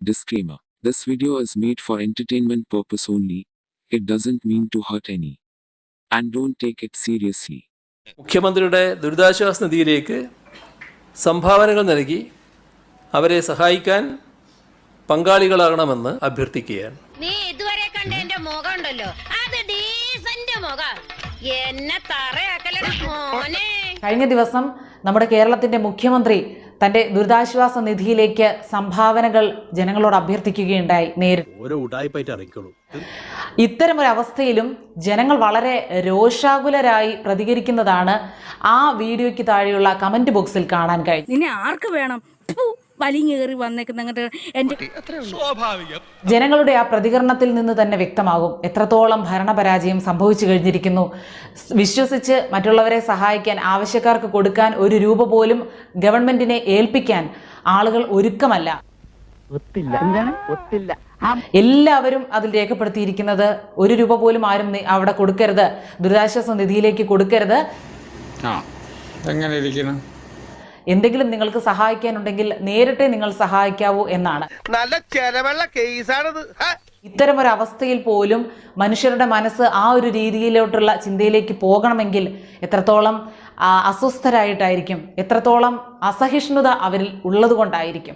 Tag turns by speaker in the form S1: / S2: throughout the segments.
S1: Disclaimer. This video is made for entertainment purpose only. It doesn't mean to hurt any. And don't take it seriously.
S2: മുഖ്യമന്ത്രിയുടെ ദുരിതാശ്വാസ നിധിയിലേക്ക് സംഭാവനകൾ നൽകി അവരെ സഹായിക്കാൻ പങ്കാളികളാകണമെന്ന് അഭ്യർത്ഥിക്കുകയാണ്.
S3: നീ ഇതുവരെ കണ്ട എന്റെ മുഖം ഉണ്ടല്ലോ, അത് ഡീസന്റ് മുഖം. എന്നെ തറയാക്കലടാ മോനെ.
S4: കഴിഞ്ഞ ദിവസം നമ്മുടെ കേരളത്തിന്റെ മുഖ്യമന്ത്രി തന്റെ ദുരിതാശ്വാസ നിധിയിലേക്ക് സംഭാവനകൾ ജനങ്ങളോട് അഭ്യർത്ഥിക്കുകയുണ്ടായി. ഇത്തരമൊരവസ്ഥയിലും ജനങ്ങൾ വളരെ രോഷാകുലരായി പ്രതികരിക്കുന്നതാണ് ആ വീഡിയോയ്ക്ക് താഴെയുള്ള കമന്റ് ബോക്സിൽ കാണാൻ കഴിഞ്ഞു.
S5: നിന്നെ ആർക്ക് വേണം വലിങ്ങേറി വന്നേക്കുന്ന
S4: ജനങ്ങളുടെ ആ പ്രതികരണത്തിൽ നിന്ന് തന്നെ വ്യക്തമാകും എത്രത്തോളം ഭരണപരാജയം സംഭവിച്ചു കഴിഞ്ഞിരിക്കുന്നു. വിശ്വസിച്ച് മറ്റുള്ളവരെ സഹായിക്കാൻ, ആവശ്യക്കാർക്ക് കൊടുക്കാൻ ഒരു രൂപ പോലും ഗവൺമെന്റിനെ ഏൽപ്പിക്കാൻ ആളുകൾ ഒരുക്കമല്ല. എല്ലാവരും അതിൽ രേഖപ്പെടുത്തിയിരിക്കുന്നത് ഒരു രൂപ പോലും ആരും അവിടെ കൊടുക്കരുത്, ദുരിതാശ്വാസ നിധിയിലേക്ക് കൊടുക്കരുത്. എന്തെങ്കിലും നിങ്ങൾക്ക് സഹായിക്കാനുണ്ടെങ്കിൽ നേരിട്ട് നിങ്ങൾ സഹായിക്കാവൂ എന്നാണ്.
S6: നല്ല ചെലവുള്ള കേസാണിത്.
S4: ഇത്തരമൊരവസ്ഥയിൽ പോലും മനുഷ്യരുടെ മനസ്സ് ആ ഒരു രീതിയിലോട്ടുള്ള ചിന്തയിലേക്ക് പോകണമെങ്കിൽ എത്രത്തോളം അസ്വസ്ഥരായിട്ടായിരിക്കും, എത്രത്തോളം അസഹിഷ്ണുത അവരിൽ ഉള്ളത് കൊണ്ടായിരിക്കും.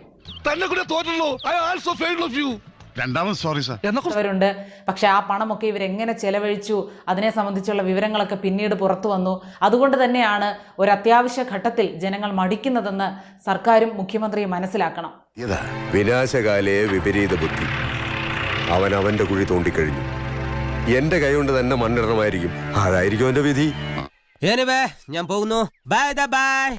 S4: ണ്ട് പക്ഷെ ആ പണമൊക്കെ ഇവരെങ്ങനെ ചെലവഴിച്ചു അതിനെ സംബന്ധിച്ചുള്ള വിവരങ്ങളൊക്കെ പിന്നീട് പുറത്തു വന്നു. അതുകൊണ്ട് തന്നെയാണ് ഒരു അത്യാവശ്യ ഘട്ടത്തിൽ ജനങ്ങൾ മടിക്കുന്നതെന്ന് സർക്കാരും മുഖ്യമന്ത്രിയും മനസ്സിലാക്കണം.
S7: വിനാശകാലേ വിപരീത ബുദ്ധി. അവൻ അവന്റെ കുഴി തോണ്ടിക്കഴിഞ്ഞു. എന്റെ കൈ കൊണ്ട് തന്നെ മണ്ണിടണമായിരിക്കും. ആരായിരിക്കും എന്റെ വിധി?
S8: ഞാൻ പോകുന്നു. Bye bye.